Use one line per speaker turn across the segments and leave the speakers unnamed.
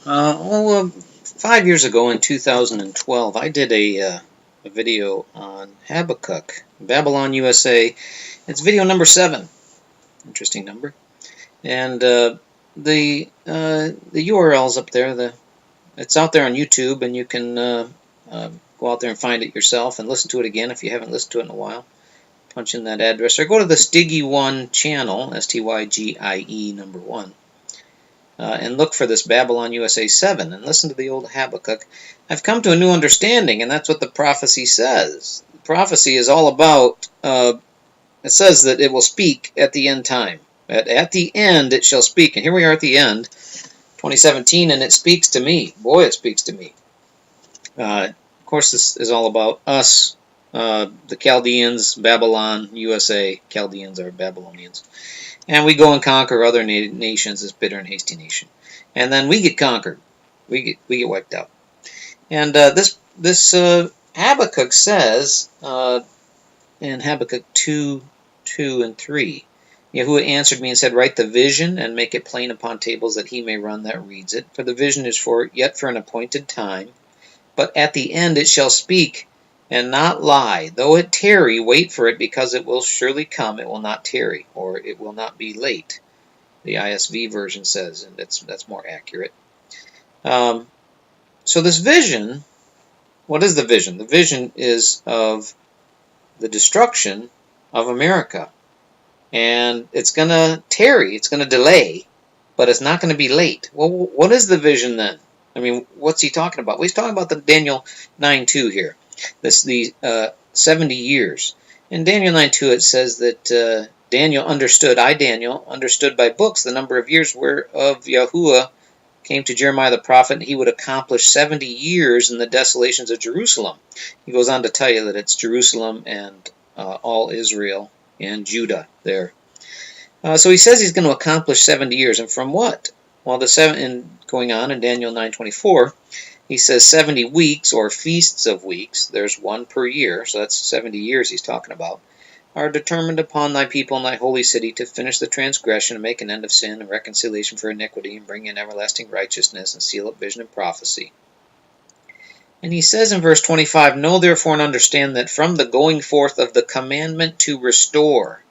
5 years ago in 2012, I did a video on Habakkuk, Babylon, USA. It's video number 7. Interesting number. And the URL's up there. It's out there on YouTube, and you can go out there and find it yourself and listen to it again if you haven't listened to it in a while. Punch in that address, or go to the Stiggy1 channel, STYGIE number 1. And look for this Babylon USA 7 and listen to the old Habakkuk. I've come to a new understanding, and that's what the prophecy says. The prophecy is all about, it says that it will speak at the end time. At the end it shall speak. And here we are at the end, 2017, and it speaks to me. Boy, it speaks to me. Of course, this is all about us, the Chaldeans, Babylon, USA. Chaldeans are Babylonians. And we go and conquer other nations, this bitter and hasty nation. And then we get conquered. We get wiped out. And this Habakkuk says in Habakkuk 2:2 and 3, Yahuwah answered me and said, write the vision and make it plain upon tables that he may run that reads it. For the vision is yet for an appointed time, but at the end it shall speak and not lie. Though it tarry, wait for it, because it will surely come. It will not tarry, or it will not be late. The ISV version says, and that's more accurate. So this vision, what is the vision? The vision is of the destruction of America. And it's going to tarry, it's going to delay, but it's not going to be late. Well, what is the vision then? I mean, what's he talking about? Well, he's talking about the Daniel 9:2 here. The 70 years. In Daniel 9:2 it says that Daniel understood by books the number of years whereof Yahuwah came to Jeremiah the prophet, and he would accomplish 70 years in the desolations of Jerusalem. He goes on to tell you that it's Jerusalem and all Israel and Judah there. So he says he's going to accomplish 70 years, and from what? Well, going on in Daniel 9:24, he says 70 weeks, or feasts of weeks, there's one per year, so that's 70 years he's talking about, are determined upon thy people and thy holy city to finish the transgression and make an end of sin and reconciliation for iniquity and bring in everlasting righteousness and seal up vision and prophecy. And he says in verse 25, know therefore and understand that from the going forth of the commandment to restore.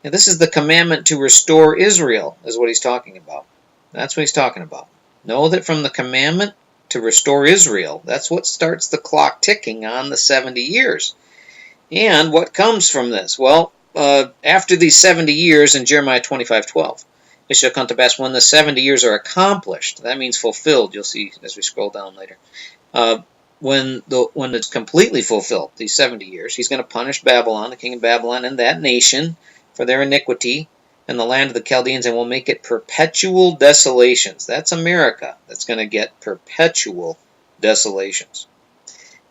Now, this is the commandment to restore Israel, is what he's talking about. That's what he's talking about. Know that from the commandment to restore Israel, that's what starts the clock ticking on the 70 years. And what comes from this? Well, after these 70 years in Jeremiah 25:12, it shall come to pass when the 70 years are accomplished. That means fulfilled. You'll see as we scroll down later. When it's completely fulfilled, these 70 years, he's going to punish Babylon, the king of Babylon, and that nation for their iniquity and the land of the Chaldeans, and will make it perpetual desolations. That's America. That's going to get perpetual desolations.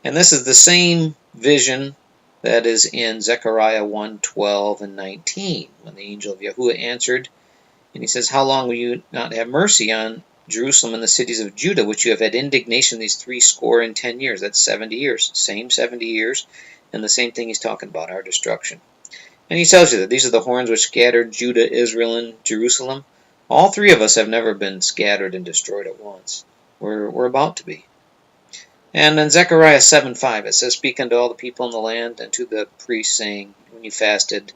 And this is the same vision that is in Zechariah 1:12 and 19, when the angel of Yahuwah answered, and he says, how long will you not have mercy on Jerusalem and the cities of Judah, which you have had indignation these 70 years? That's 70 years. Same 70 years, and the same thing he's talking about, our destruction. And he tells you that these are the horns which scattered Judah, Israel, and Jerusalem. All three of us have never been scattered and destroyed at once. We're about to be. And in Zechariah 7:5 it says, speak unto all the people in the land and to the priests, saying, when you fasted,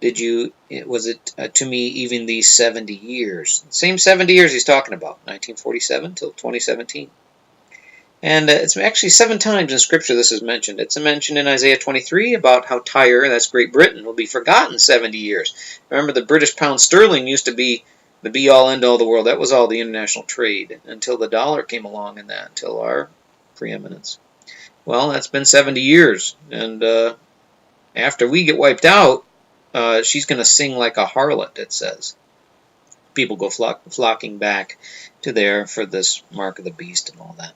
was it to me even these 70 years? Same 70 years he's talking about, 1947 till 2017. And it's actually 7 times in Scripture this is mentioned. It's mentioned in Isaiah 23 about how Tyre, that's Great Britain, will be forgotten 70 years. Remember, the British pound sterling used to be the be-all, end-all of the world. That was all the international trade until the dollar came along in that, until our preeminence. Well, that's been 70 years. And after we get wiped out, she's going to sing like a harlot, it says. People go flocking back to there for this mark of the beast and all that.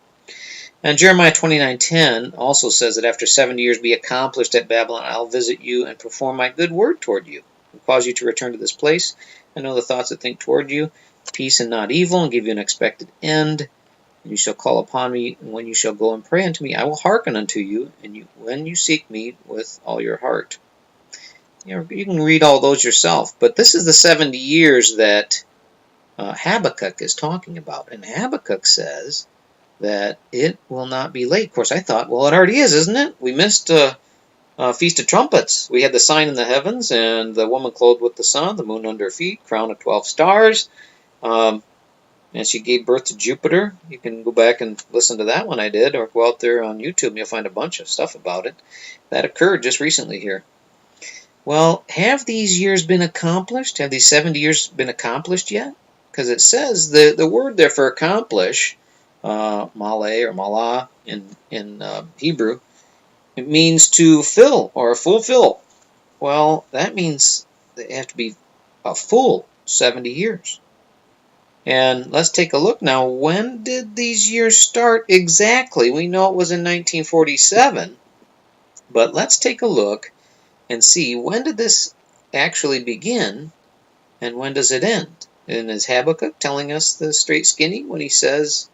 And Jeremiah 29:10 also says that after 70 years be accomplished at Babylon, I'll visit you and perform my good word toward you, and cause you to return to this place. I know the thoughts I think toward you, peace and not evil, and give you an expected end. And you shall call upon me, and when you shall go and pray unto me, I will hearken unto you, and when you seek me with all your heart. You can read all those yourself, but this is the 70 years that Habakkuk is talking about. And Habakkuk says that it will not be late. Of course, I thought, well, it already is, isn't it? We missed Feast of Trumpets. We had the sign in the heavens, and the woman clothed with the sun, the moon under her feet, crown of 12 stars. And she gave birth to Jupiter. You can go back and listen to that one I did, or go out there on YouTube and you'll find a bunch of stuff about it. That occurred just recently here. Well, have these years been accomplished? Have these 70 years been accomplished yet? Because it says the word there for accomplish, maleh or malah in Hebrew, it means to fill or fulfill. Well, that means they have to be a full 70 years. And let's take a look now. When did these years start exactly? We know it was in 1947, but let's take a look and see, when did this actually begin and when does it end? And is Habakkuk telling us the straight skinny when he says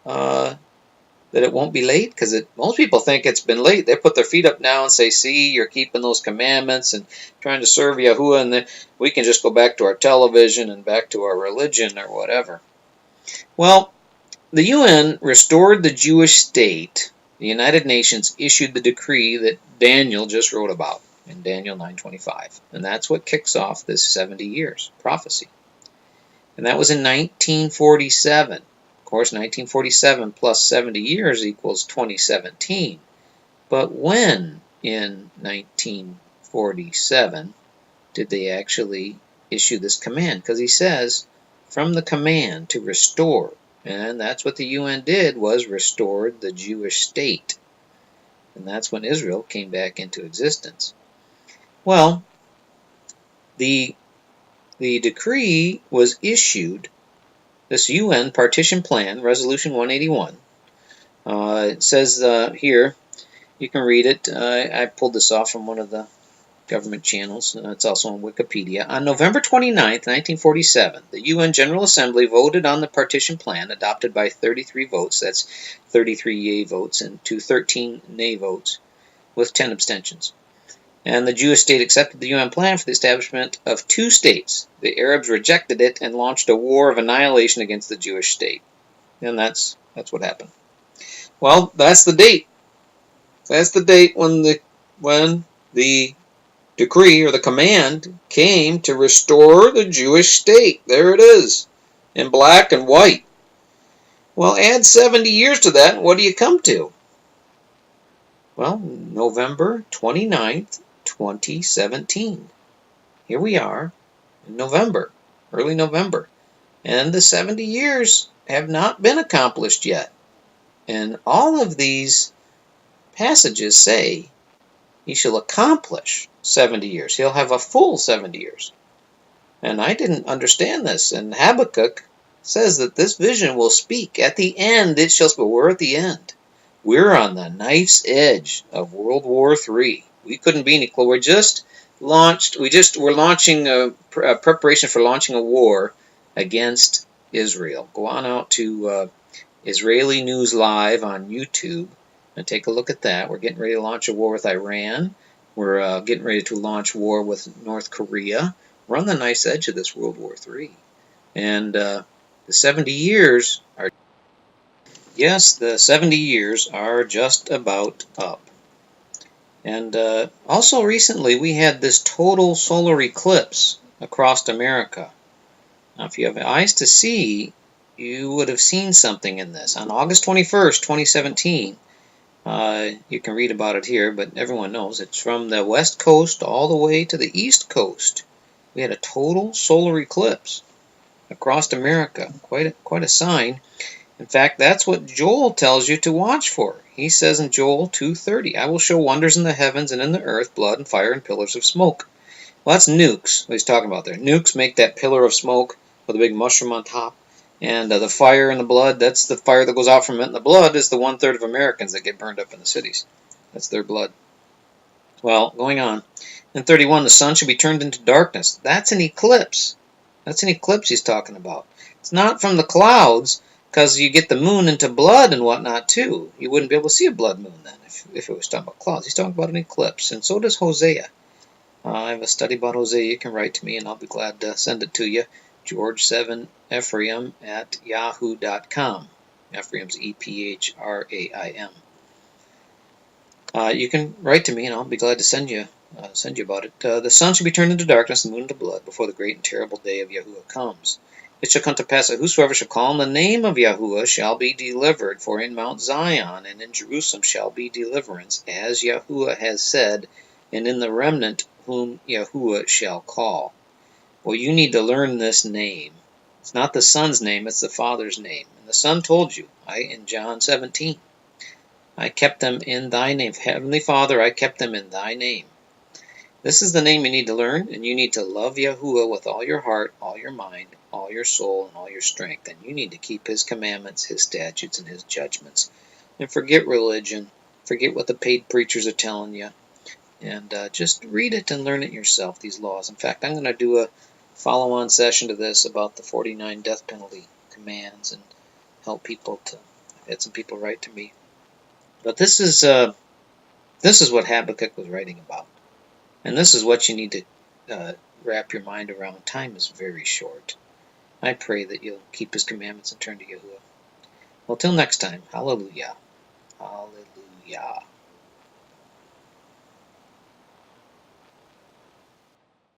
that it won't be late? Because most people think it's been late. They put their feet up now and say, see, you're keeping those commandments and trying to serve Yahuwah, and then we can just go back to our television and back to our religion or whatever. Well, the UN restored the Jewish state. The United Nations issued the decree that Daniel just wrote about in Daniel 9:25. And that's what kicks off this 70 years prophecy. And that was in 1947. Of course, 1947 plus 70 years equals 2017. But when in 1947 did they actually issue this command? Because he says, from the command to restore. And that's what the UN did, was restored the Jewish state. And that's when Israel came back into existence. Well, the decree was issued, this UN partition plan, Resolution 181. It says here, you can read it. I pulled this off from one of the government channels. It's also on Wikipedia. On November 29, 1947, the UN General Assembly voted on the partition plan, adopted by 33 votes. That's 33 yea votes and 13 nay votes, with 10 abstentions. And the Jewish state accepted the UN plan for the establishment of 2 states. The Arabs rejected it and launched a war of annihilation against the Jewish state. And that's what happened. Well, that's the date. That's the date when the decree or the command came to restore the Jewish state. There it is, in black and white. Well, add 70 years to that, and what do you come to? Well, November 29th, 2017. Here we are in November, early November, and the 70 years have not been accomplished yet. And all of these passages say he shall accomplish 70 years. He'll have a full 70 years. And I didn't understand this. And Habakkuk says that this vision will speak. At the end, it shall speak. We're at the end. We're on the knife's edge of World War III. We couldn't be any closer. We're launching a preparation for launching a war against Israel. Go on out to Israeli News Live on YouTube and take a look at that. We're getting ready to launch a war with Iran. We're getting ready to launch war with North Korea. We're on the nice edge of this World War III. And the 70 years are... Yes, the 70 years are just about up. And also recently we had this total solar eclipse across America. Now, if you have eyes to see, you would have seen something in this. On August 21st, 2017, you can read about it here, but everyone knows it's from the west coast all the way to the east coast. We had a total solar eclipse across America. Quite a sign. In fact, that's what Joel tells you to watch for. He says in Joel 2:30, I will show wonders in the heavens and in the earth, blood and fire and pillars of smoke. Well, that's nukes, what he's talking about there. Nukes make that pillar of smoke with a big mushroom on top. And the fire and the blood, that's the fire that goes out from it. And the blood is the 1/3 of Americans that get burned up in the cities. That's their blood. Well, going on. In 31, the sun shall be turned into darkness. That's an eclipse. That's an eclipse he's talking about. It's not from the clouds, because you get the moon into blood and whatnot too. You wouldn't be able to see a blood moon then if it was talking about clouds. He's talking about an eclipse, and so does Hosea. I have a study about Hosea. You can write to me, and I'll be glad to send it to you. George7Ephraim at yahoo.com. Ephraim's Ephraim. You can write to me, and I'll be glad to send you about it. The sun shall be turned into darkness, the moon into blood, before the great and terrible day of Yahuwah comes. It shall come to pass that whosoever shall call on the name of Yahuwah shall be delivered. For in Mount Zion and in Jerusalem shall be deliverance, as Yahuwah has said, and in the remnant whom Yahuwah shall call. Well, you need to learn this name. It's not the Son's name, it's the Father's name. And the Son told you, in John 17. I kept them in thy name. Heavenly Father, I kept them in thy name. This is the name you need to learn, and you need to love Yahuwah with all your heart, all your mind, all your soul, and all your strength. And you need to keep his commandments, his statutes, and his judgments. And forget religion. Forget what the paid preachers are telling you. And just read it and learn it yourself, these laws. In fact, I'm going to do a follow-on session to this about the 49 death penalty commands and help people to... I've had some people write to me. But this is what Habakkuk was writing about. And this is what you need to wrap your mind around. Time is very short. I pray that you'll keep his commandments and turn to Yahuwah. Well, till next time, hallelujah. Hallelujah.